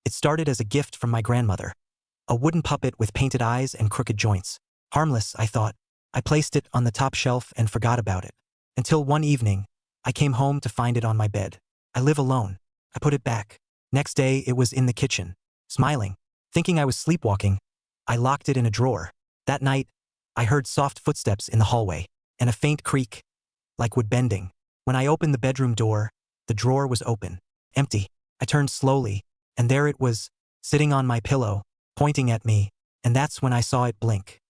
It started as a gift from my grandmother. A wooden puppet with painted eyes and crooked joints. Harmless, I thought. I placed it on the top shelf and forgot about it. Until one evening, I came home to find it on my bed. I live alone. I put it back. Next day, it was in the kitchen. Smiling. Thinking I was sleepwalking, I locked it in a drawer. That night, I heard soft footsteps in the hallway, and a faint creak, like wood bending. When I opened the bedroom door, the drawer was open. Empty. I turned slowly, and there it was, sitting on my pillow, pointing at me, and that's when I saw it blink.